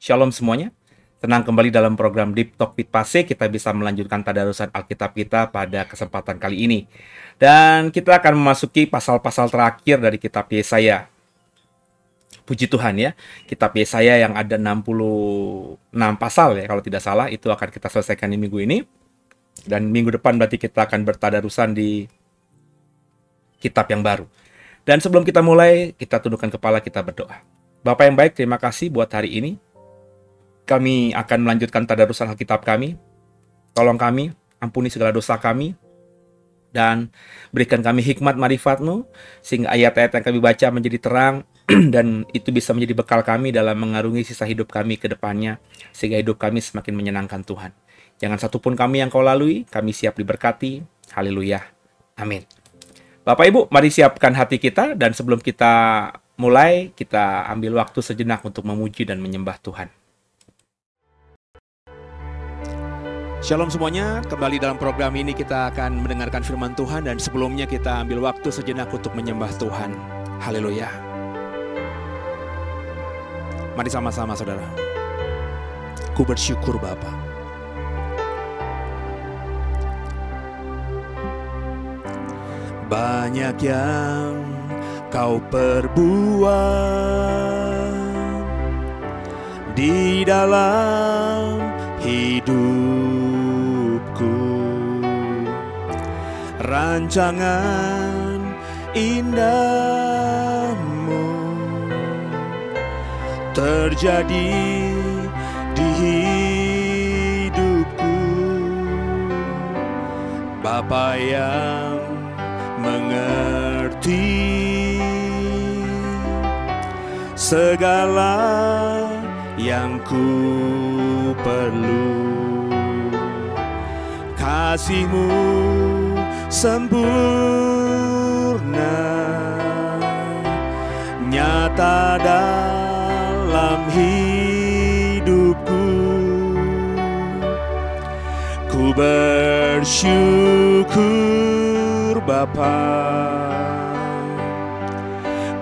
Shalom semuanya, tenang kembali dalam program Deep Talk with Pase. Kita bisa melanjutkan tadarusan Alkitab kita pada kesempatan kali ini. Dan kita akan memasuki pasal-pasal terakhir dari kitab Yesaya. Puji Tuhan ya, kitab Yesaya yang ada 66 pasal ya, kalau tidak salah, itu akan kita selesaikan di minggu ini. Dan minggu depan berarti kita akan bertadarusan di kitab yang baru. Dan sebelum kita mulai, kita tundukkan kepala, kita berdoa. Bapak yang baik, terima kasih buat hari ini. Kami akan melanjutkan tadarusan Alkitab kami. Tolong kami, ampuni segala dosa kami, dan berikan kami hikmat marifat-Mu, sehingga ayat-ayat yang kami baca menjadi terang, dan itu bisa menjadi bekal kami dalam mengarungi sisa hidup kami ke depannya, sehingga hidup kami semakin menyenangkan Tuhan. Jangan satupun kami yang Kau lalui, kami siap diberkati. Haleluya. Amin. Bapak Ibu, mari siapkan hati kita, dan sebelum kita mulai, kita ambil waktu sejenak untuk memuji dan menyembah Tuhan. Shalom semuanya, kembali dalam program ini kita akan mendengarkan firman Tuhan, dan sebelumnya kita ambil waktu sejenak untuk menyembah Tuhan. Haleluya. Mari sama-sama saudara. Ku bersyukur Bapa. Banyak yang Kau perbuat di dalam hidupku, rancangan indahmu terjadi di hidupku. Bapa yang mengerti segala yang ku perlu, kasih-Mu sempurna nyata dalam hidupku. Ku bersyukur Bapa,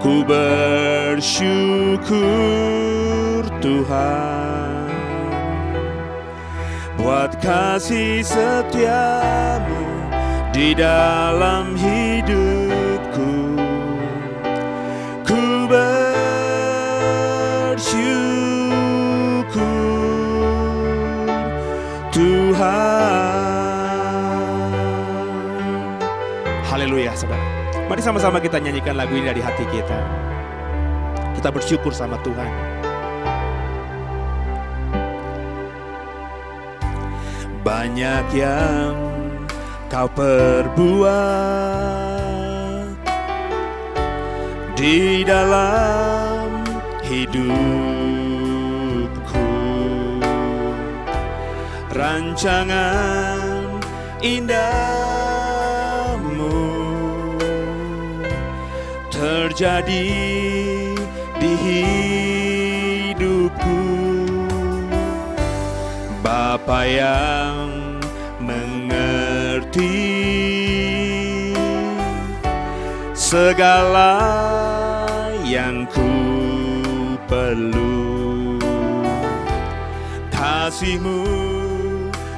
ku bersyukur Tuhan, buat kasih setia-Mu di dalam hidupku. Ku bersyukur Tuhan. Haleluya saudara. Mari sama-sama kita nyanyikan lagu ini dari hati kita. Kita bersyukur sama Tuhan. Banyak yang Kau perbuat di dalam hidupku, rancangan indah-Mu terjadi di hidupku. Bapa yang mengerti segala yang ku perlu. Kasih-Mu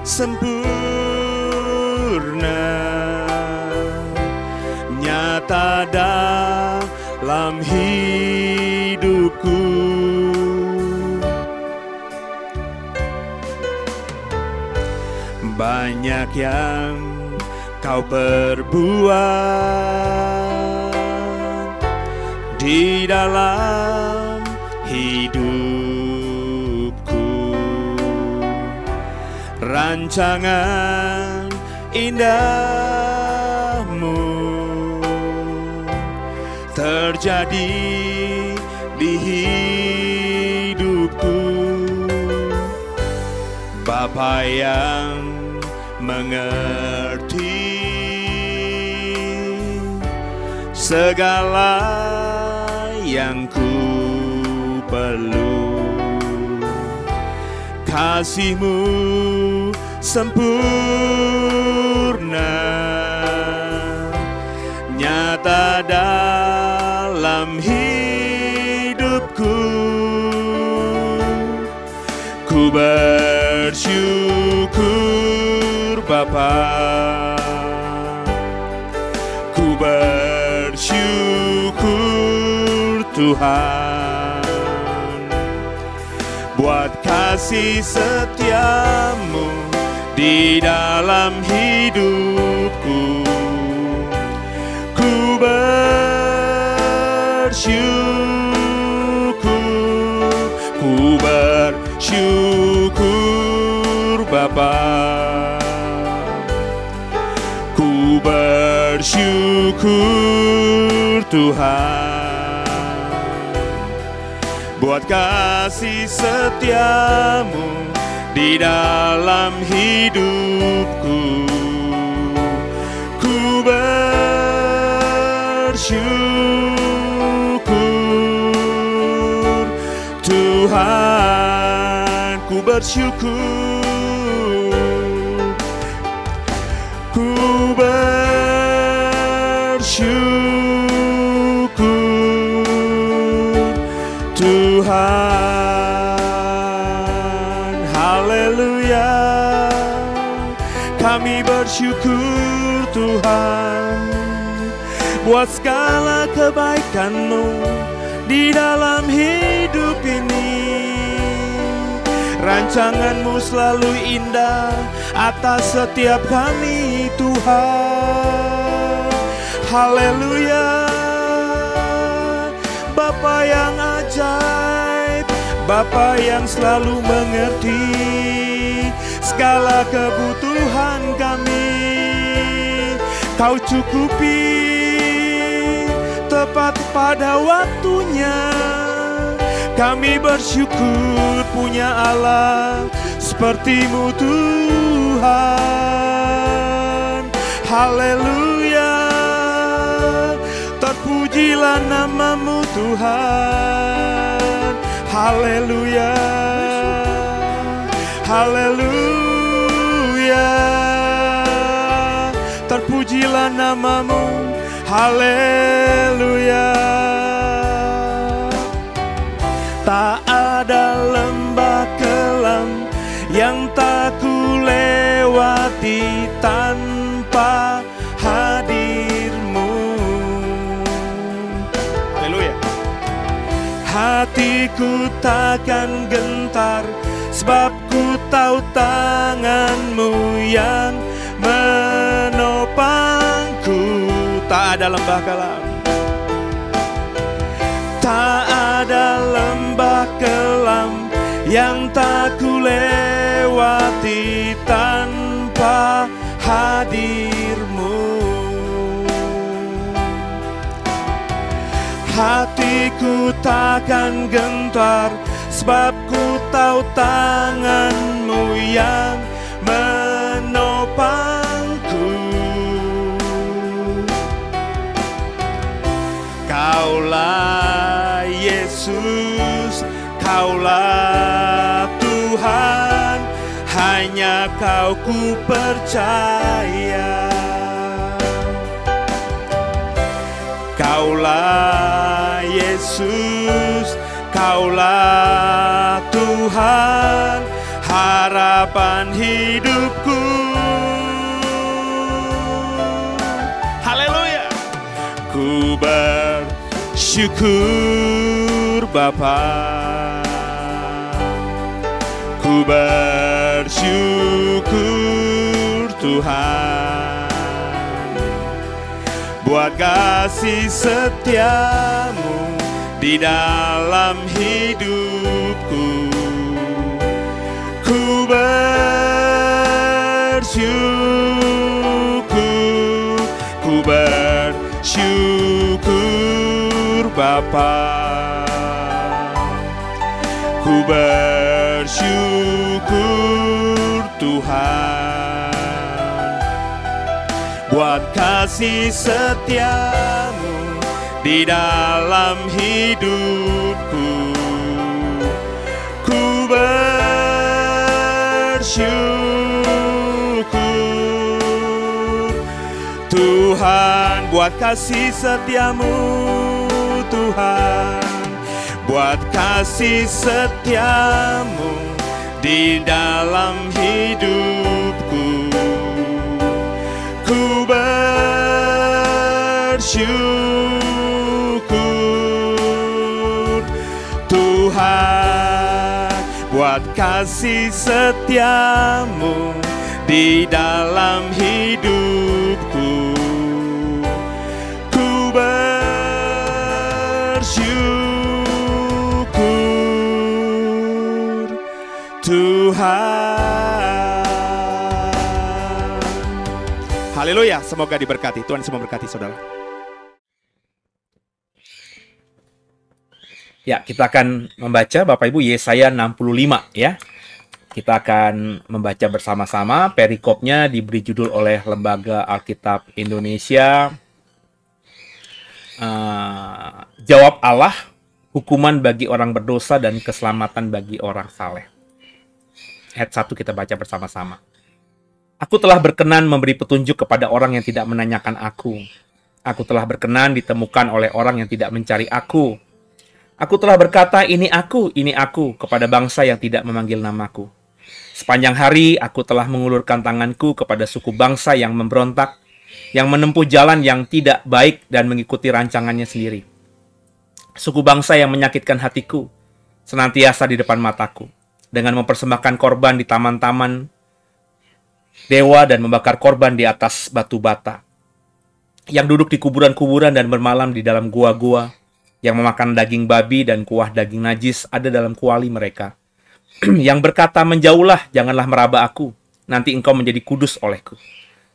sempurna, nyata dalam hidupku. Banyak yang Kau perbuat di dalam hidupku. Rancangan indah-Mu terjadi di hidupku. Bapa yang mengerti segala yang ku perlu. Kasih-Mu sempurna, nyata dalam hidupku. Ku bersyukur Bapa, ku bersyukur Tuhan, buat kasih setia-Mu di dalam hidupku. Ku bersyukur, ku bersyukur Bapa, ku bersyukur Tuhan, buat kasih setia-Mu di dalam hidupku. Ku bersyukur Tuhan, ku bersyukur, ku bersyukur Tuhan. Haleluya, kami bersyukur Tuhan buat segala kebaikan-Mu di dalam hidup ini. Rancangan-Mu selalu indah atas setiap kami Tuhan. Haleluya, Bapa yang ajaib, Bapa yang selalu mengerti segala kebutuhan kami. Kau cukupi tepat pada waktunya. Kami bersyukur punya Allah seperti-Mu Tuhan. Haleluya, terpujilah nama-Mu Tuhan. Haleluya, haleluya, terpujilah nama-Mu. Haleluya. Tak ada lembah kelam yang tak ku lewati tanpa hadir-Mu. Haleluya. Hatiku takkan gentar sebab ku tahu tangan-Mu yang menopangku. Tak ada lembah kelam, tak ada lembah kelam yang tak ku lewati tanpa hadir-Mu. Hatiku takkan gentar sebab ku tahu tangan-Mu yang menopangku. Kaulah Yesus, Kaulah Tuhan, hanya Kau ku percaya. Kaulah Yesus, Kaulah Tuhan, harapan hidupku. Haleluya. Ku bersyukur Bapa, ku bersyukur Tuhan, buat kasih setiamu di dalam hidupku. Ku bersyukur, ku bersyukur Bapa, ku bersyukur Tuhan, buat kasih setiamu di dalam hidupku. Ku bersyukur Tuhan, buat kasih setiamu Tuhan, buat kasih setiamu di dalam hidupku. Ku bersyukur Tuhan, buat kasih setiamu di dalam hidupku. Ku bersyukur Tuhan. Haleluya, semoga diberkati. Tuhan semua berkati saudara. Ya, kita akan membaca Bapak Ibu Yesaya 65 ya. Kita akan membaca bersama-sama. Perikopnya diberi judul oleh Lembaga Alkitab Indonesia. Jawab Allah, hukuman bagi orang berdosa dan keselamatan bagi orang saleh. Ayat 1 kita baca bersama-sama. Aku telah berkenan memberi petunjuk kepada orang yang tidak menanyakan aku. Aku telah berkenan ditemukan oleh orang yang tidak mencari aku. Aku telah berkata, ini aku, kepada bangsa yang tidak memanggil namaku. Sepanjang hari aku telah mengulurkan tanganku kepada suku bangsa yang memberontak, yang menempuh jalan yang tidak baik dan mengikuti rancangannya sendiri. Suku bangsa yang menyakitkan hatiku, senantiasa di depan mataku, dengan mempersembahkan korban di taman-taman dewa dan membakar korban di atas batu bata, yang duduk di kuburan-kuburan dan bermalam di dalam gua-gua, yang memakan daging babi dan kuah daging najis ada dalam kuali mereka, yang berkata, menjauhlah, janganlah meraba aku, nanti engkau menjadi kudus olehku.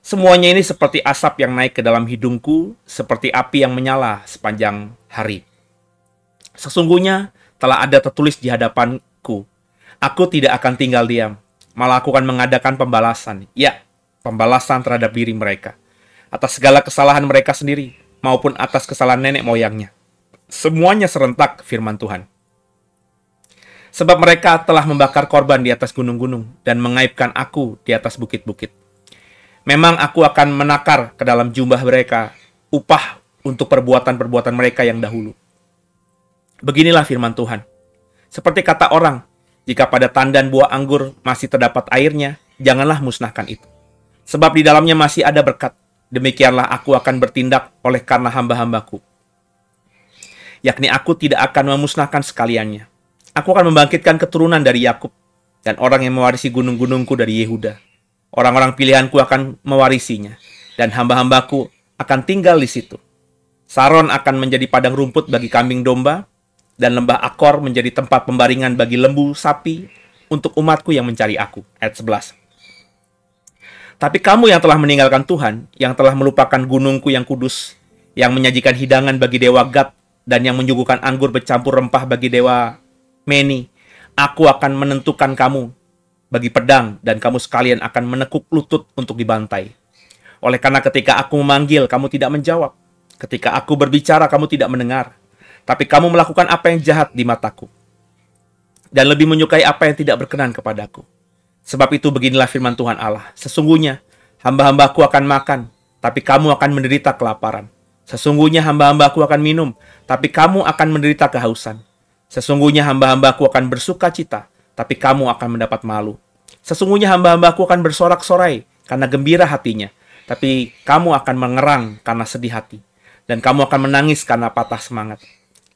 Semuanya ini seperti asap yang naik ke dalam hidungku, seperti api yang menyala sepanjang hari. Sesungguhnya telah ada tertulis di hadapanku, aku tidak akan tinggal diam, malah aku akan mengadakan pembalasan, ya, pembalasan terhadap diri mereka, atas segala kesalahan mereka sendiri, maupun atas kesalahan nenek moyangnya. Semuanya serentak, firman Tuhan. Sebab mereka telah membakar korban di atas gunung-gunung dan mengaibkan aku di atas bukit-bukit. Memang aku akan menakar ke dalam jubah mereka upah untuk perbuatan-perbuatan mereka yang dahulu. Beginilah firman Tuhan. Seperti kata orang, jika pada tandan buah anggur masih terdapat airnya, janganlah musnahkan itu. Sebab di dalamnya masih ada berkat. Demikianlah aku akan bertindak oleh karena hamba-hambaku. Yakni aku tidak akan memusnahkan sekaliannya. Aku akan membangkitkan keturunan dari Yakub dan orang yang mewarisi gunung-gunungku dari Yehuda. Orang-orang pilihanku akan mewarisinya, dan hamba-hambaku akan tinggal di situ. Saron akan menjadi padang rumput bagi kambing domba, dan lembah Akor menjadi tempat pembaringan bagi lembu sapi untuk umatku yang mencari aku. Ayat 11. Tapi kamu yang telah meninggalkan Tuhan, yang telah melupakan gunungku yang kudus, yang menyajikan hidangan bagi dewa Gad, dan yang menyuguhkan anggur bercampur rempah bagi dewa Meni, aku akan menentukan kamu bagi pedang, dan kamu sekalian akan menekuk lutut untuk dibantai. Oleh karena ketika aku memanggil, kamu tidak menjawab. Ketika aku berbicara, kamu tidak mendengar. Tapi kamu melakukan apa yang jahat di mataku. Dan lebih menyukai apa yang tidak berkenan kepadaku. Sebab itu beginilah firman Tuhan Allah. Sesungguhnya, hamba-hambaku akan makan, tapi kamu akan menderita kelaparan. Sesungguhnya hamba-hambaku akan minum, tapi kamu akan menderita kehausan. Sesungguhnya hamba-hambaku akan bersuka cita, tapi kamu akan mendapat malu. Sesungguhnya hamba-hambaku akan bersorak-sorai karena gembira hatinya, tapi kamu akan mengerang karena sedih hati. Dan kamu akan menangis karena patah semangat.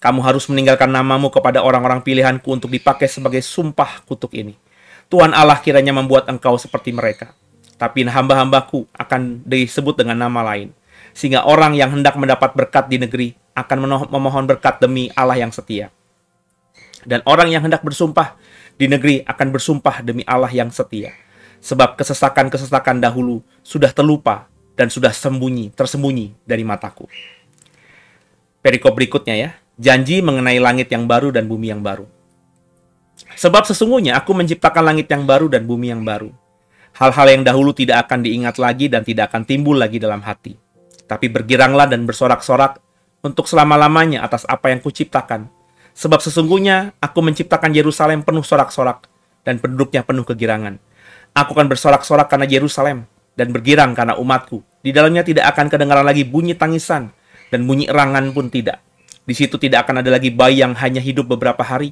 Kamu harus meninggalkan namamu kepada orang-orang pilihanku untuk dipakai sebagai sumpah kutuk ini. Tuhan Allah kiranya membuat engkau seperti mereka. Tapi hamba-hambaku akan disebut dengan nama lain. Sehingga orang yang hendak mendapat berkat di negeri akan memohon berkat demi Allah yang setia. Dan orang yang hendak bersumpah di negeri akan bersumpah demi Allah yang setia. Sebab kesesakan-kesesakan dahulu sudah terlupa dan sudah tersembunyi dari mataku. Perikop berikutnya ya. Janji mengenai langit yang baru dan bumi yang baru. Sebab sesungguhnya aku menciptakan langit yang baru dan bumi yang baru. Hal-hal yang dahulu tidak akan diingat lagi dan tidak akan timbul lagi dalam hati. Tapi bergiranglah dan bersorak-sorak untuk selama-lamanya atas apa yang kuciptakan. Sebab sesungguhnya aku menciptakan Yerusalem penuh sorak-sorak dan penduduknya penuh kegirangan. Aku akan bersorak-sorak karena Yerusalem dan bergirang karena umatku. Di dalamnya tidak akan kedengaran lagi bunyi tangisan dan bunyi erangan pun tidak. Di situ tidak akan ada lagi bayi yang hanya hidup beberapa hari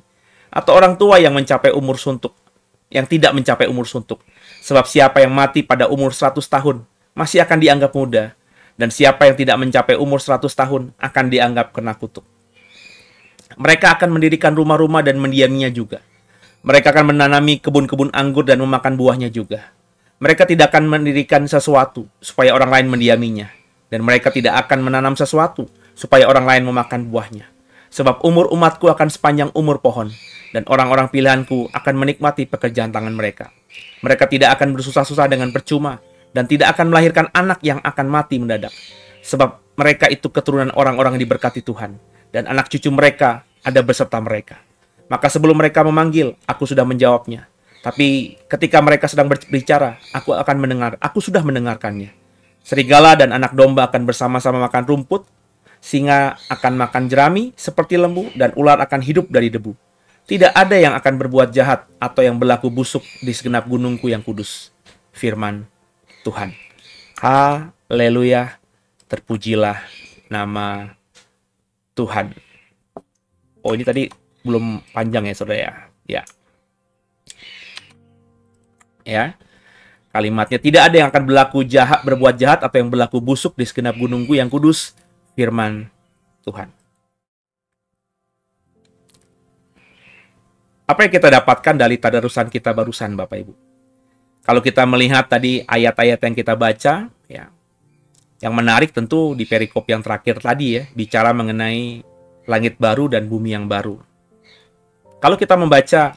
atau orang tua yang mencapai umur suntuk, yang tidak mencapai umur suntuk. Sebab siapa yang mati pada umur 100 tahun masih akan dianggap muda, dan siapa yang tidak mencapai umur 100 tahun akan dianggap kena kutuk. Mereka akan mendirikan rumah-rumah dan mendiaminya juga. Mereka akan menanami kebun-kebun anggur dan memakan buahnya juga. Mereka tidak akan mendirikan sesuatu supaya orang lain mendiaminya. Dan mereka tidak akan menanam sesuatu supaya orang lain memakan buahnya. Sebab umur umatku akan sepanjang umur pohon. Dan orang-orang pilihanku akan menikmati pekerjaan tangan mereka. Mereka tidak akan bersusah-susah dengan percuma. Dan tidak akan melahirkan anak yang akan mati mendadak. Sebab mereka itu keturunan orang-orang yang diberkati Tuhan. Dan anak cucu mereka ada beserta mereka. Maka sebelum mereka memanggil, aku sudah menjawabnya. Tapi ketika mereka sedang berbicara, aku akan mendengar. Aku sudah mendengarkannya. Serigala dan anak domba akan bersama-sama makan rumput. Singa akan makan jerami seperti lembu. Dan ular akan hidup dari debu. Tidak ada yang akan berbuat jahat atau yang berlaku busuk di segenap gunungku yang kudus. Firman Tuhan. Haleluya. Terpujilah nama Tuhan. Oh, ini tadi belum panjang ya, saudara ya. Ya. Kalimatnya, tidak ada yang akan berbuat jahat atau yang berlaku busuk di segenap gunungku yang kudus. Firman Tuhan. Apa yang kita dapatkan dari tadarusan kita barusan, Bapak Ibu? Kalau kita melihat tadi ayat-ayat yang kita baca, ya, yang menarik tentu di perikop yang terakhir tadi ya, bicara mengenai langit baru dan bumi yang baru. Kalau kita membaca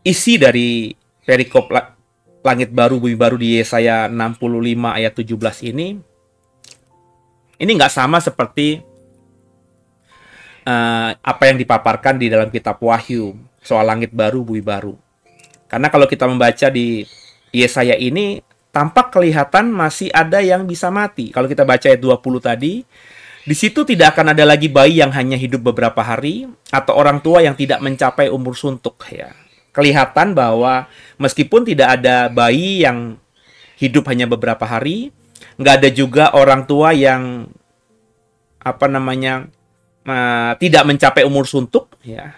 isi dari perikop langit baru, bumi baru di Yesaya 65 ayat 17 ini nggak sama seperti apa yang dipaparkan di dalam kitab Wahyu soal langit baru, bumi baru. Karena kalau kita membaca di Yesaya ini, tampak kelihatan masih ada yang bisa mati. Kalau kita baca ayat 20 tadi, di situ tidak akan ada lagi bayi yang hanya hidup beberapa hari atau orang tua yang tidak mencapai umur suntuk ya. Kelihatan bahwa meskipun tidak ada bayi yang hidup hanya beberapa hari, nggak ada juga orang tua yang tidak mencapai umur suntuk ya.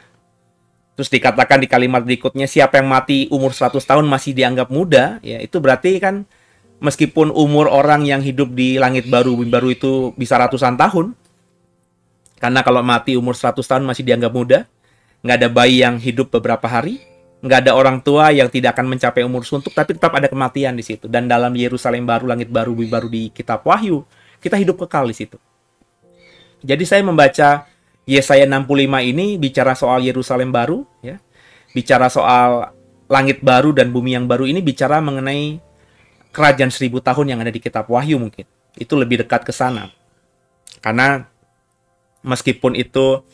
Terus dikatakan di kalimat berikutnya, siapa yang mati umur 100 tahun masih dianggap muda ya. Itu berarti kan meskipun umur orang yang hidup di langit baru, bumi baru itu bisa ratusan tahun. Karena kalau mati umur 100 tahun masih dianggap muda. Nggak ada bayi yang hidup beberapa hari. Nggak ada orang tua yang tidak akan mencapai umur suntuk. Tapi tetap ada kematian di situ. Dan dalam Yerusalem baru, langit baru, bumi baru di kitab Wahyu, kita hidup kekal di situ. Jadi saya membaca Yesaya 65 ini bicara soal Yerusalem baru. Ya. Bicara soal langit baru dan bumi yang baru ini bicara mengenai kerajaan 1000 tahun yang ada di kitab Wahyu mungkin. Itu lebih dekat ke sana. Karena meskipun itu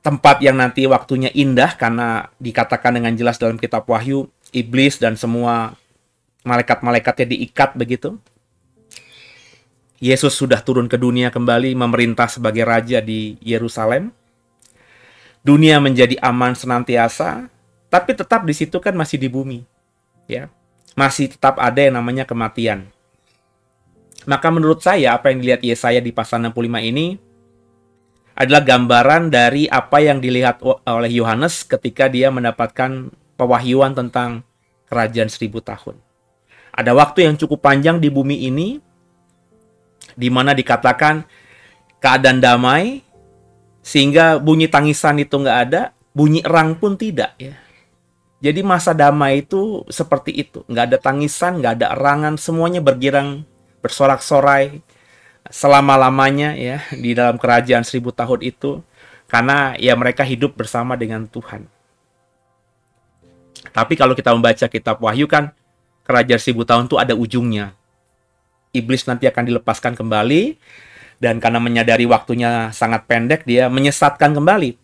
tempat yang nanti waktunya indah, karena dikatakan dengan jelas dalam kitab Wahyu, iblis dan semua malaikat-malaikatnya diikat begitu. Yesus sudah turun ke dunia kembali memerintah sebagai raja di Yerusalem. Dunia menjadi aman senantiasa, tapi tetap di situ kan masih di bumi, ya. Masih tetap ada yang namanya kematian. Maka menurut saya apa yang dilihat Yesaya di pasal 65 ini adalah gambaran dari apa yang dilihat oleh Yohanes ketika dia mendapatkan pewahyuan tentang kerajaan 1000 tahun. Ada waktu yang cukup panjang di bumi ini, di mana dikatakan keadaan damai, sehingga bunyi tangisan itu nggak ada, bunyi erang pun tidak. Ya. Jadi masa damai itu seperti itu. Nggak ada tangisan, nggak ada erangan, semuanya bergirang, bersorak-sorai, selama-lamanya ya di dalam kerajaan 1000 tahun itu, karena ya mereka hidup bersama dengan Tuhan. Tapi kalau kita membaca kitab Wahyu kan kerajaan 1000 tahun itu ada ujungnya. Iblis nanti akan dilepaskan kembali, dan karena menyadari waktunya sangat pendek, dia menyesatkan kembali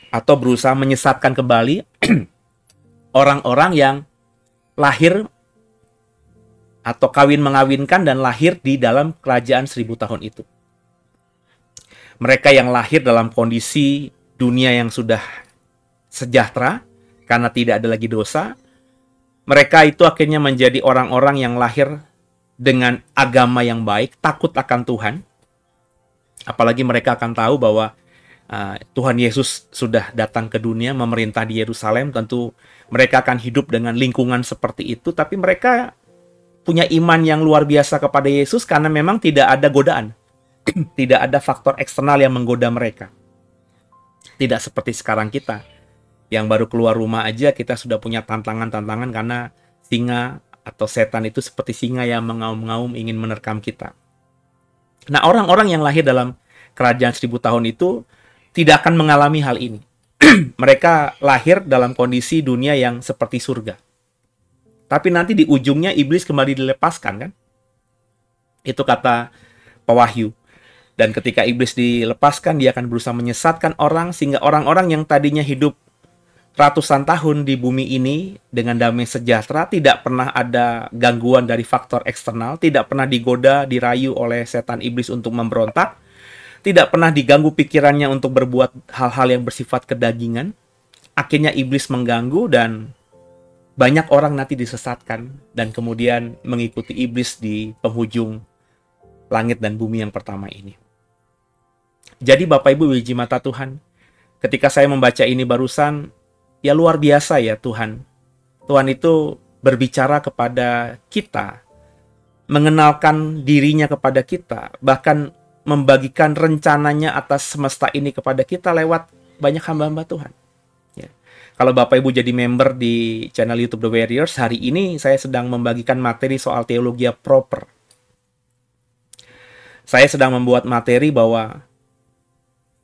atau berusaha menyesatkan kembali orang-orang yang lahir atau kawin mengawinkan dan lahir di dalam kerajaan 1000 tahun itu. Mereka yang lahir dalam kondisi dunia yang sudah sejahtera, karena tidak ada lagi dosa, mereka itu akhirnya menjadi orang-orang yang lahir dengan agama yang baik, takut akan Tuhan. Apalagi mereka akan tahu bahwa Tuhan Yesus sudah datang ke dunia, memerintah di Yerusalem. Tentu mereka akan hidup dengan lingkungan seperti itu, tapi mereka punya iman yang luar biasa kepada Yesus karena memang tidak ada godaan. Tidak ada faktor eksternal yang menggoda mereka. Tidak seperti sekarang kita, yang baru keluar rumah aja kita sudah punya tantangan-tantangan karena singa atau setan itu seperti singa yang mengaum-ngaum ingin menerkam kita. Nah, orang-orang yang lahir dalam kerajaan 1000 tahun itu tidak akan mengalami hal ini. Mereka lahir dalam kondisi dunia yang seperti surga. Tapi nanti di ujungnya iblis kembali dilepaskan kan? Itu kata pewahyu. Dan ketika iblis dilepaskan, dia akan berusaha menyesatkan orang, sehingga orang-orang yang tadinya hidup ratusan tahun di bumi ini dengan damai sejahtera, tidak pernah ada gangguan dari faktor eksternal, tidak pernah digoda, dirayu oleh setan iblis untuk memberontak, tidak pernah diganggu pikirannya untuk berbuat hal-hal yang bersifat kedagingan. Akhirnya iblis mengganggu dan banyak orang nanti disesatkan dan kemudian mengikuti iblis di penghujung langit dan bumi yang pertama ini. Jadi Bapak Ibu biji mata Tuhan, ketika saya membaca ini barusan, ya luar biasa ya Tuhan. Tuhan itu berbicara kepada kita, mengenalkan dirinya kepada kita, bahkan membagikan rencananya atas semesta ini kepada kita lewat banyak hamba-hamba Tuhan. Kalau Bapak Ibu jadi member di channel YouTube The Warriors, hari ini saya sedang membagikan materi soal teologi proper. Saya sedang membuat materi bahwa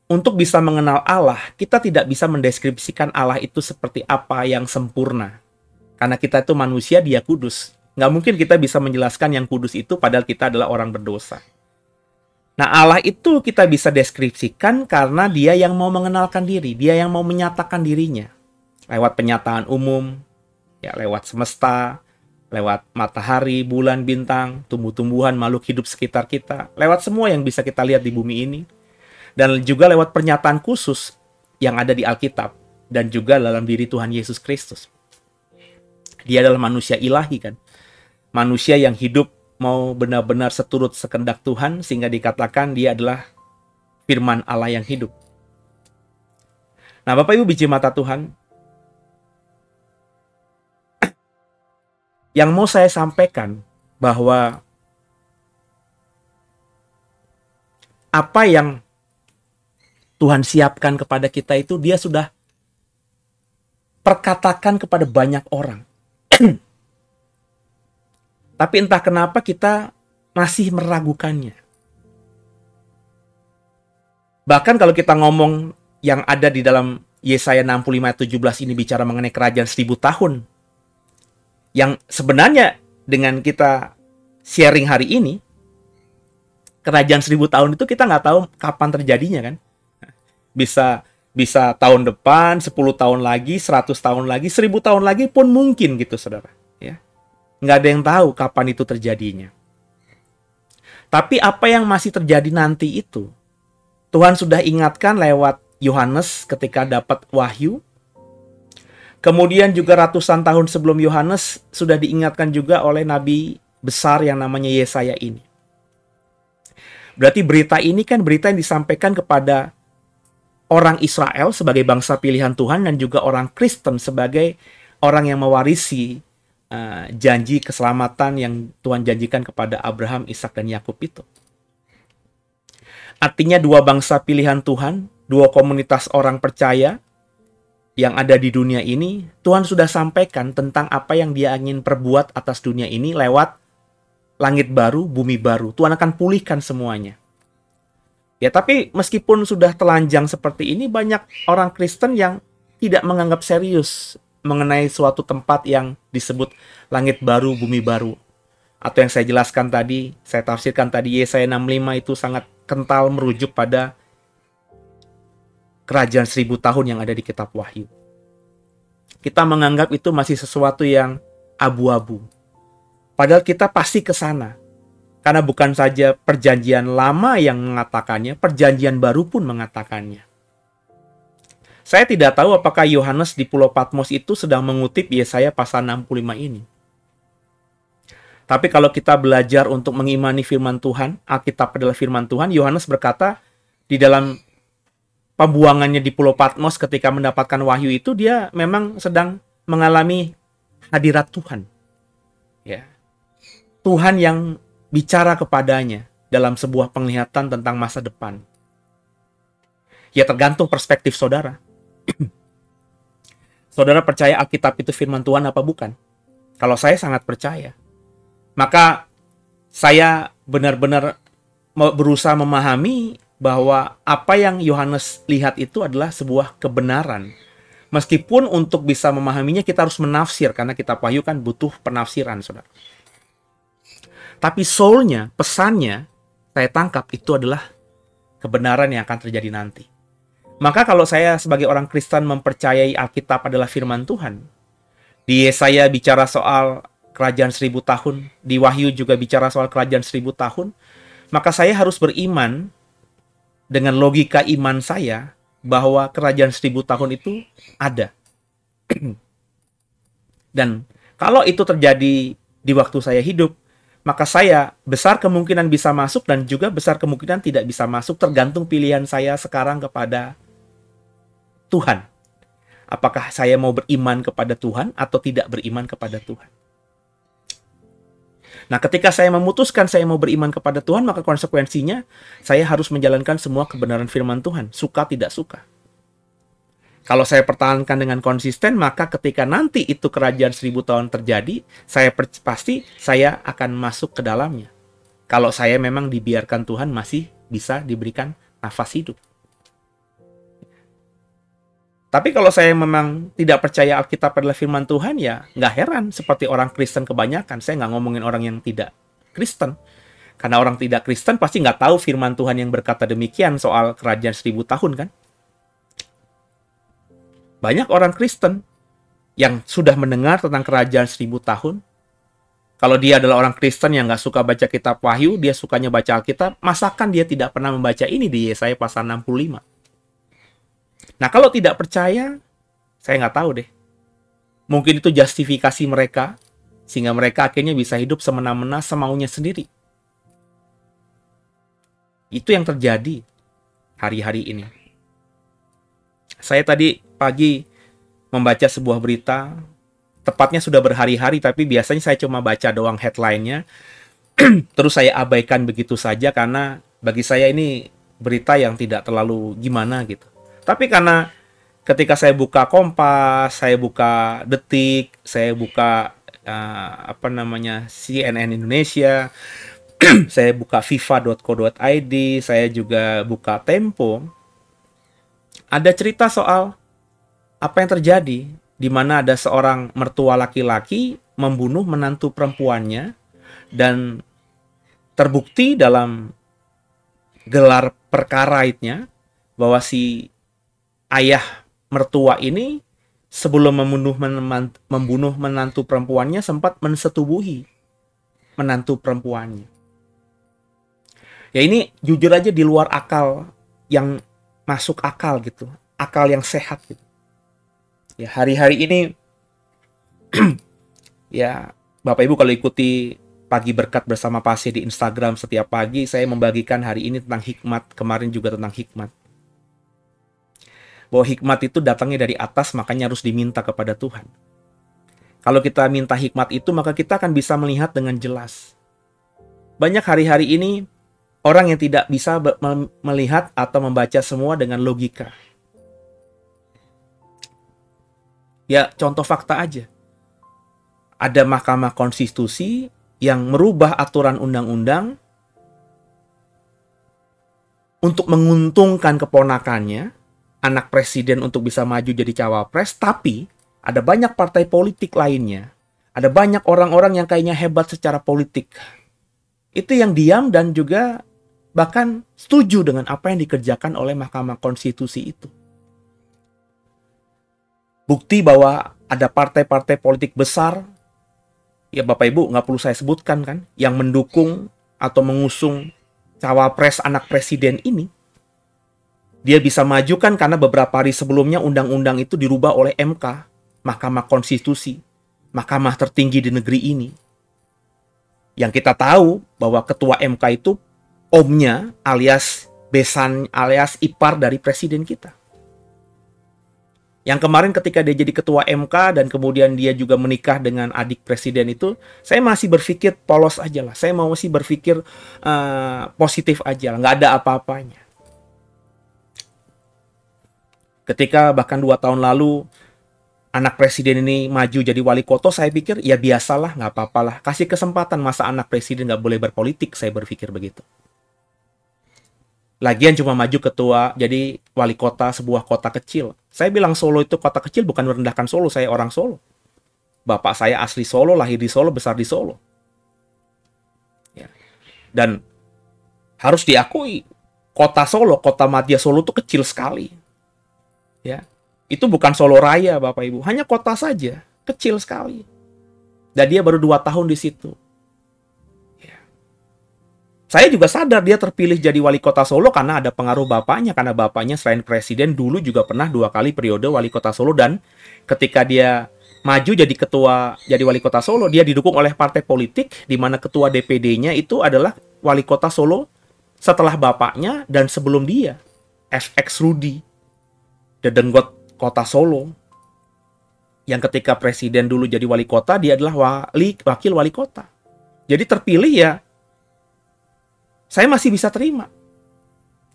untuk bisa mengenal Allah, kita tidak bisa mendeskripsikan Allah itu seperti apa yang sempurna. Karena kita itu manusia, dia kudus. Nggak mungkin kita bisa menjelaskan yang kudus itu padahal kita adalah orang berdosa. Nah, Allah itu kita bisa deskripsikan karena dia yang mau mengenalkan diri, dia yang mau menyatakan dirinya. Lewat penyataan umum, ya lewat semesta, lewat matahari, bulan, bintang, tumbuh-tumbuhan, makhluk hidup sekitar kita, lewat semua yang bisa kita lihat di bumi ini, dan juga lewat pernyataan khusus yang ada di Alkitab, dan juga dalam diri Tuhan Yesus Kristus. Dia adalah manusia ilahi kan, manusia yang hidup mau benar-benar seturut sekehendak Tuhan, sehingga dikatakan dia adalah firman Allah yang hidup. Nah, Bapak Ibu biji mata Tuhan, yang mau saya sampaikan bahwa apa yang Tuhan siapkan kepada kita itu dia sudah perkatakan kepada banyak orang. Tapi entah kenapa kita masih meragukannya. Bahkan kalau kita ngomong yang ada di dalam Yesaya 65 ayat 17 ini bicara mengenai kerajaan 1000 tahun. Yang sebenarnya dengan kita sharing hari ini, kerajaan 1000 tahun itu kita nggak tahu kapan terjadinya kan. Bisa tahun depan, 10 tahun lagi, 100 tahun lagi, 1000 tahun lagi pun mungkin gitu saudara. Ya. Nggak ada yang tahu kapan itu terjadinya. Tapi apa yang masih terjadi nanti itu, Tuhan sudah ingatkan lewat Yohanes ketika dapat wahyu. Kemudian juga ratusan tahun sebelum Yohanes sudah diingatkan juga oleh nabi besar yang namanya Yesaya ini. Berarti berita ini kan berita yang disampaikan kepada orang Israel sebagai bangsa pilihan Tuhan dan juga orang Kristen sebagai orang yang mewarisi janji keselamatan yang Tuhan janjikan kepada Abraham, Ishak, dan Yakub itu. Artinya dua bangsa pilihan Tuhan, dua komunitas orang percaya yang ada di dunia ini, Tuhan sudah sampaikan tentang apa yang Dia ingin perbuat atas dunia ini lewat langit baru, bumi baru. Tuhan akan pulihkan semuanya. Ya, tapi meskipun sudah telanjang seperti ini, banyak orang Kristen yang tidak menganggap serius mengenai suatu tempat yang disebut langit baru, bumi baru. Atau yang saya jelaskan tadi, saya tafsirkan tadi, Yesaya 65 itu sangat kental merujuk pada kerajaan 1000 tahun yang ada di kitab Wahyu. Kita menganggap itu masih sesuatu yang abu-abu. Padahal kita pasti ke sana. Karena bukan saja perjanjian lama yang mengatakannya, perjanjian baru pun mengatakannya. Saya tidak tahu apakah Yohanes di Pulau Patmos itu sedang mengutip Yesaya pasal 65 ini. Tapi kalau kita belajar untuk mengimani firman Tuhan, Alkitab adalah firman Tuhan, Yohanes berkata di dalam pembuangannya di Pulau Patmos ketika mendapatkan wahyu itu, dia memang sedang mengalami hadirat Tuhan. Ya. Tuhan yang bicara kepadanya dalam sebuah penglihatan tentang masa depan. Ya, tergantung perspektif saudara. Saudara percaya Alkitab itu firman Tuhan apa bukan? Kalau saya sangat percaya. Maka saya benar-benar berusaha memahami bahwa apa yang Yohanes lihat itu adalah sebuah kebenaran. Meskipun untuk bisa memahaminya kita harus menafsir, karena kitab Wahyu kan butuh penafsiran, saudara. Tapi soulnya, pesannya, saya tangkap itu adalah kebenaran yang akan terjadi nanti. Maka kalau saya sebagai orang Kristen mempercayai Alkitab adalah firman Tuhan, di Yesaya bicara soal kerajaan 1000 tahun, di Wahyu juga bicara soal kerajaan 1000 tahun, maka saya harus beriman dengan logika iman saya bahwa kerajaan 1000 tahun itu ada. Dan kalau itu terjadi di waktu saya hidup, maka saya besar kemungkinan bisa masuk dan juga besar kemungkinan tidak bisa masuk, tergantung pilihan saya sekarang kepada Tuhan. Apakah saya mau beriman kepada Tuhan atau tidak beriman kepada Tuhan. Nah, ketika saya memutuskan saya mau beriman kepada Tuhan, maka konsekuensinya saya harus menjalankan semua kebenaran firman Tuhan, suka tidak suka. Kalau saya pertahankan dengan konsisten, maka ketika nanti itu kerajaan 1000 tahun terjadi, pasti saya akan masuk ke dalamnya. Kalau saya memang dibiarkan Tuhan masih bisa diberikan nafas hidup. Tapi kalau saya memang tidak percaya Alkitab adalah firman Tuhan, ya nggak heran seperti orang Kristen kebanyakan. Saya nggak ngomongin orang yang tidak Kristen. Karena orang tidak Kristen pasti nggak tahu firman Tuhan yang berkata demikian soal kerajaan 1000 tahun kan. Banyak orang Kristen yang sudah mendengar tentang kerajaan 1000 tahun. Kalau dia adalah orang Kristen yang nggak suka baca kitab Wahyu, dia sukanya baca Alkitab, masakan dia tidak pernah membaca ini di Yesaya pasal 65. Nah, kalau tidak percaya, saya nggak tahu deh. Mungkin itu justifikasi mereka, sehingga mereka akhirnya bisa hidup semena-mena semaunya sendiri. Itu yang terjadi hari-hari ini. Saya tadi pagi membaca sebuah berita, tepatnya sudah berhari-hari, tapi biasanya saya cuma baca doang headline-nya, terus saya abaikan begitu saja, karena bagi saya ini berita yang tidak terlalu gimana gitu. Tapi karena ketika saya buka Kompas, saya buka Detik, saya buka CNN Indonesia, saya buka fifa.co.id, saya juga buka Tempo, ada cerita soal apa yang terjadi di mana ada seorang mertua laki-laki membunuh menantu perempuannya dan terbukti dalam gelar perkara itu bahwa si ayah mertua ini sebelum membunuh menantu perempuannya sempat mensetubuhi menantu perempuannya. Ya ini jujur aja di luar akal yang masuk akal gitu. Akal yang sehat gitu. Ya hari-hari ini ya Bapak Ibu kalau ikuti Pagi Berkat bersama Pasye di Instagram setiap pagi, saya membagikan hari ini tentang hikmat, kemarin juga tentang hikmat. Bahwa hikmat itu datangnya dari atas, makanya harus diminta kepada Tuhan. Kalau kita minta hikmat itu, maka kita akan bisa melihat dengan jelas. Banyak hari-hari ini orang yang tidak bisa melihat atau membaca semua dengan logika. Ya, contoh fakta aja. Ada Mahkamah Konstitusi yang merubah aturan undang-undang untuk menguntungkan keponakannya, anak presiden untuk bisa maju jadi cawapres, tapi ada banyak partai politik lainnya, ada banyak orang-orang yang kayaknya hebat secara politik. Itu yang diam dan juga bahkan setuju dengan apa yang dikerjakan oleh Mahkamah Konstitusi itu. Bukti bahwa ada partai-partai politik besar, ya Bapak Ibu nggak perlu saya sebutkan kan, yang mendukung atau mengusung cawapres anak presiden ini. Dia bisa maju kan karena beberapa hari sebelumnya undang-undang itu dirubah oleh MK, Mahkamah Konstitusi, mahkamah tertinggi di negeri ini. Yang kita tahu bahwa ketua MK itu omnya alias besan alias ipar dari presiden kita. Yang kemarin ketika dia jadi ketua MK dan kemudian dia juga menikah dengan adik presiden itu, saya masih berpikir polos aja lah. Saya masih berpikir positif aja lah, nggak ada apa-apanya. Ketika bahkan 2 tahun lalu anak presiden ini maju jadi wali kota, saya pikir ya biasalah, nggak apa-apalah. Kasih kesempatan, masa anak presiden nggak boleh berpolitik, saya berpikir begitu. Lagian cuma maju ketua jadi wali kota sebuah kota kecil. Saya bilang Solo itu kota kecil bukan merendahkan Solo, saya orang Solo. Bapak saya asli Solo, lahir di Solo, besar di Solo. Ya. Dan harus diakui, kota Solo, kota madya Solo itu kecil sekali. Ya. Itu bukan Solo Raya, Bapak Ibu, hanya kota saja, kecil sekali. Dan dia baru 2 tahun di situ. Saya juga sadar dia terpilih jadi wali kota Solo karena ada pengaruh bapaknya. Karena bapaknya selain presiden dulu juga pernah 2 kali periode wali kota Solo. Dan ketika dia maju jadi ketua, jadi wali kota Solo, dia didukung oleh partai politik di mana ketua DPD-nya itu adalah wali kota Solo setelah bapaknya dan sebelum dia. FX Rudi, dedenggot kota Solo. Yang ketika presiden dulu jadi wali kota, dia adalah wakil wali kota. Jadi terpilih ya, saya masih bisa terima.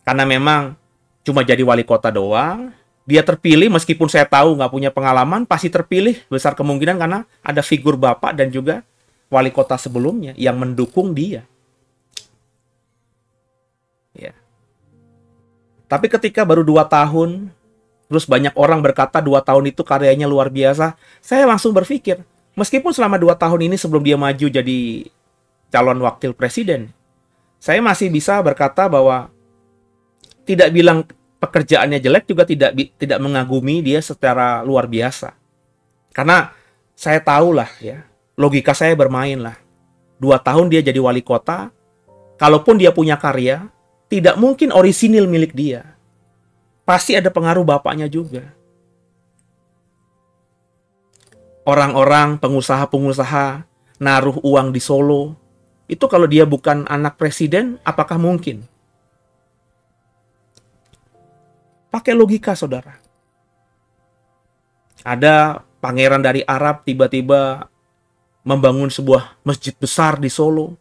Karena memang cuma jadi wali kota doang. Dia terpilih meskipun saya tahu nggak punya pengalaman, pasti terpilih besar kemungkinan karena ada figur bapak dan juga wali kota sebelumnya yang mendukung dia. Ya. Tapi ketika baru 2 tahun, terus banyak orang berkata 2 tahun itu karyanya luar biasa, saya langsung berpikir, meskipun selama 2 tahun ini sebelum dia maju jadi calon wakil presiden, saya masih bisa berkata bahwa tidak bilang pekerjaannya jelek, juga tidak mengagumi dia secara luar biasa. Karena saya tahu lah ya, logika saya bermain lah. 2 tahun dia jadi wali kota, kalaupun dia punya karya, tidak mungkin orisinil milik dia. Pasti ada pengaruh bapaknya juga. Orang-orang, pengusaha-pengusaha naruh uang di Solo, itu kalau dia bukan anak presiden, apakah mungkin? Pakai logika, saudara. Ada pangeran dari Arab tiba-tiba membangun sebuah masjid besar di Solo.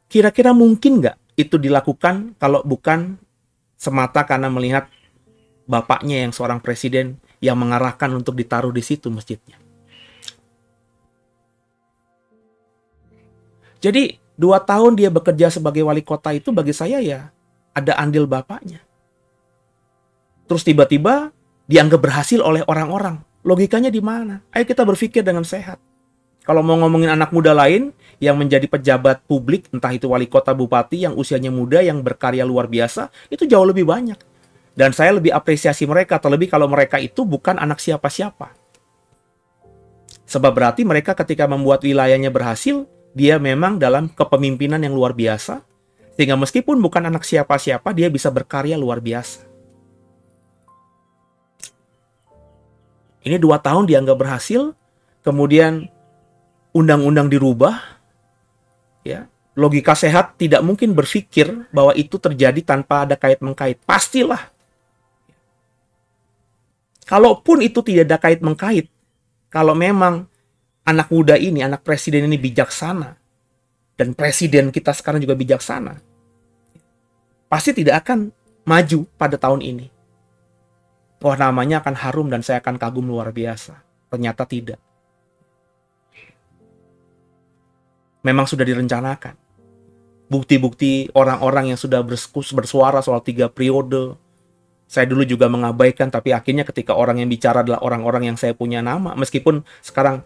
Kira-kira mungkin nggak itu dilakukan kalau bukan semata karena melihat bapaknya yang seorang presiden yang mengarahkan untuk ditaruh di situ masjidnya. Jadi 2 tahun dia bekerja sebagai wali kota itu bagi saya ya ada andil bapaknya. Terus tiba-tiba dianggap berhasil oleh orang-orang. Logikanya di mana? Ayo kita berpikir dengan sehat. Kalau mau ngomongin anak muda lain yang menjadi pejabat publik, entah itu wali kota, bupati yang usianya muda, yang berkarya luar biasa, itu jauh lebih banyak. Dan saya lebih apresiasi mereka, terlebih kalau mereka itu bukan anak siapa-siapa. Sebab berarti mereka ketika membuat wilayahnya berhasil, dia memang dalam kepemimpinan yang luar biasa, Sehingga meskipun bukan anak siapa-siapa, dia bisa berkarya luar biasa. Ini 2 tahun dianggap berhasil, kemudian undang-undang dirubah, ya. Logika sehat tidak mungkin berpikir bahwa itu terjadi tanpa ada kait-mengkait. Pastilah. Kalaupun itu tidak ada kait-mengkait, kalau memang anak muda ini, anak presiden ini bijaksana, dan presiden kita sekarang juga bijaksana, pasti tidak akan maju pada tahun ini. Wah, namanya akan harum dan saya akan kagum luar biasa. Ternyata tidak. Memang sudah direncanakan. Bukti-bukti orang-orang yang sudah bersuara soal 3 periode. Saya dulu juga mengabaikan, tapi akhirnya ketika orang yang bicara adalah orang-orang yang saya punya nama. Meskipun sekarang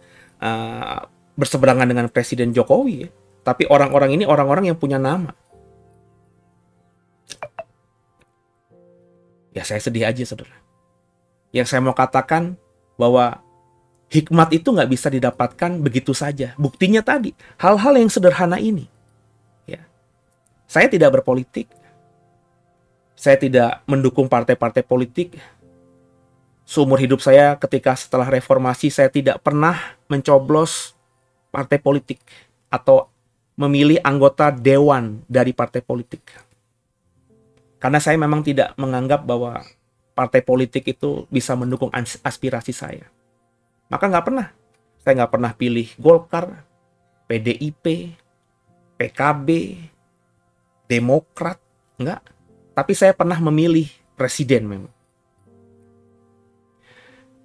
berseberangan dengan Presiden Jokowi, ya, tapi orang-orang ini orang-orang yang punya nama. Ya saya sedih aja, saudara. Yang saya mau katakan bahwa hikmat itu nggak bisa didapatkan begitu saja. Buktinya tadi, hal-hal yang sederhana ini. Ya. Saya tidak berpolitik. Saya tidak mendukung partai-partai politik. Seumur hidup saya ketika setelah reformasi, saya tidak pernah mencoblos partai politik atau memilih anggota dewan dari partai politik. Karena saya memang tidak menganggap bahwa partai politik itu bisa mendukung aspirasi saya. Maka nggak pernah. Saya nggak pernah pilih Golkar, PDIP, PKB, Demokrat. Nggak. Tapi saya pernah memilih presiden memang.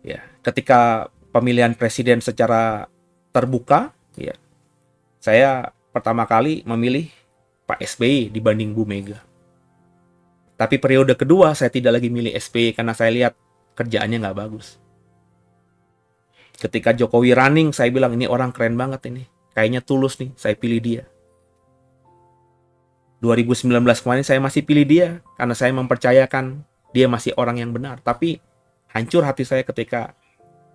Ya, ketika pemilihan presiden secara terbuka, ya, saya pertama kali memilih Pak SBY dibanding Bu Mega. Tapi periode kedua saya tidak lagi milih SBY karena saya lihat kerjaannya nggak bagus. Ketika Jokowi running, saya bilang ini orang keren banget ini. Kayaknya tulus nih, saya pilih dia. 2019 kemarin saya masih pilih dia karena saya mempercayakan dia masih orang yang benar. Tapi hancur hati saya ketika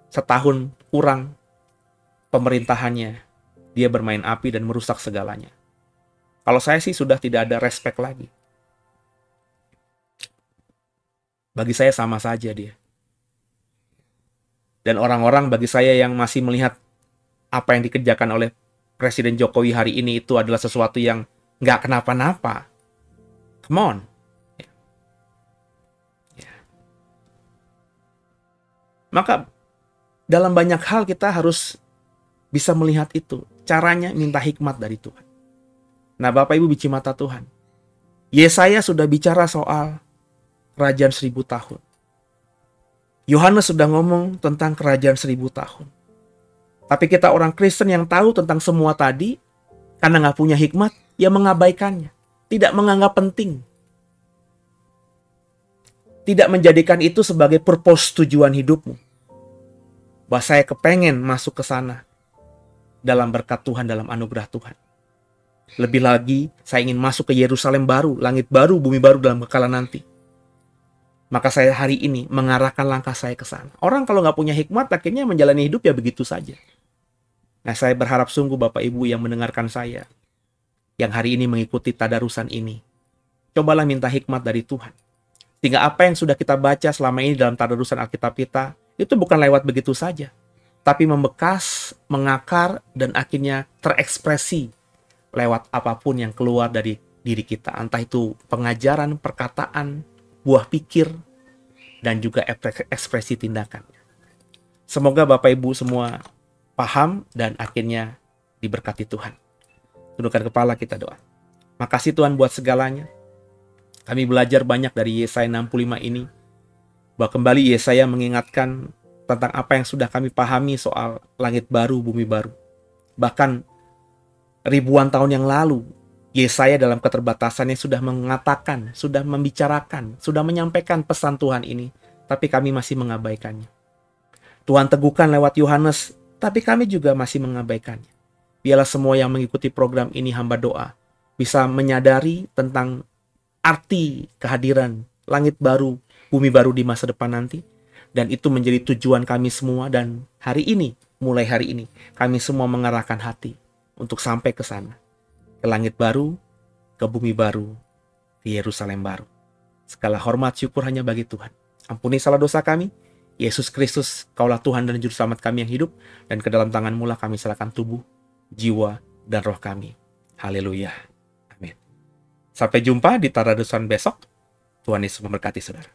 setahun kurang pemerintahannya dia bermain api dan merusak segalanya. Kalau saya sih sudah tidak ada respect lagi. Bagi saya sama saja dia. Dan orang-orang bagi saya yang masih melihat apa yang dikerjakan oleh Presiden Jokowi hari ini itu adalah sesuatu yang nggak kenapa-napa. Come on. Ya. Maka dalam banyak hal kita harus bisa melihat itu. Caranya minta hikmat dari Tuhan. Nah Bapak Ibu biji mata Tuhan. Yesaya sudah bicara soal kerajaan 1000 tahun. Yohanes sudah ngomong tentang kerajaan 1000 tahun. Tapi kita orang Kristen yang tahu tentang semua tadi, karena nggak punya hikmat, ya mengabaikannya. Tidak menganggap penting. Tidak menjadikan itu sebagai purpose tujuan hidupmu. Bahwa saya kepengen masuk ke sana. Dalam berkat Tuhan, dalam anugerah Tuhan. Lebih lagi, saya ingin masuk ke Yerusalem baru, langit baru, bumi baru dalam kekala nanti. Maka saya hari ini mengarahkan langkah saya ke sana. Orang kalau nggak punya hikmat, akhirnya menjalani hidup ya begitu saja. Nah, saya berharap sungguh Bapak Ibu yang mendengarkan saya, yang hari ini mengikuti tadarusan ini, cobalah minta hikmat dari Tuhan. Sehingga apa yang sudah kita baca selama ini dalam tadarusan Alkitab kita, itu bukan lewat begitu saja. Tapi membekas, mengakar, dan akhirnya terekspresi lewat apapun yang keluar dari diri kita. Entah itu pengajaran, perkataan, buah pikir, dan juga ekspresi tindakan. Semoga Bapak Ibu semua paham dan akhirnya diberkati Tuhan. Tundukkan kepala, kita doa. Makasih Tuhan buat segalanya. Kami belajar banyak dari Yesaya 65 ini. Bahwa kembali Yesaya mengingatkan tentang apa yang sudah kami pahami soal langit baru, bumi baru. Bahkan ribuan tahun yang lalu, Yesaya dalam keterbatasannya sudah mengatakan, sudah membicarakan, sudah menyampaikan pesan Tuhan ini. Tapi kami masih mengabaikannya. Tuhan teguhkan lewat Yohanes, tapi kami juga masih mengabaikannya. Biarlah semua yang mengikuti program ini hamba doa, bisa menyadari tentang arti kehadiran langit baru, bumi baru di masa depan nanti. Dan itu menjadi tujuan kami semua, dan hari ini, mulai hari ini, kami semua mengarahkan hati untuk sampai ke sana. Ke langit baru, ke bumi baru, di Yerusalem baru. Segala hormat syukur hanya bagi Tuhan. Ampuni salah dosa kami. Yesus Kristus, Kaulah Tuhan dan Juru Selamat kami yang hidup, dan ke dalam tangan-Mu lah kami serahkan tubuh, jiwa, dan roh kami. Haleluya. Amin. Sampai jumpa di Tadarusan besok. Tuhan Yesus memberkati saudara.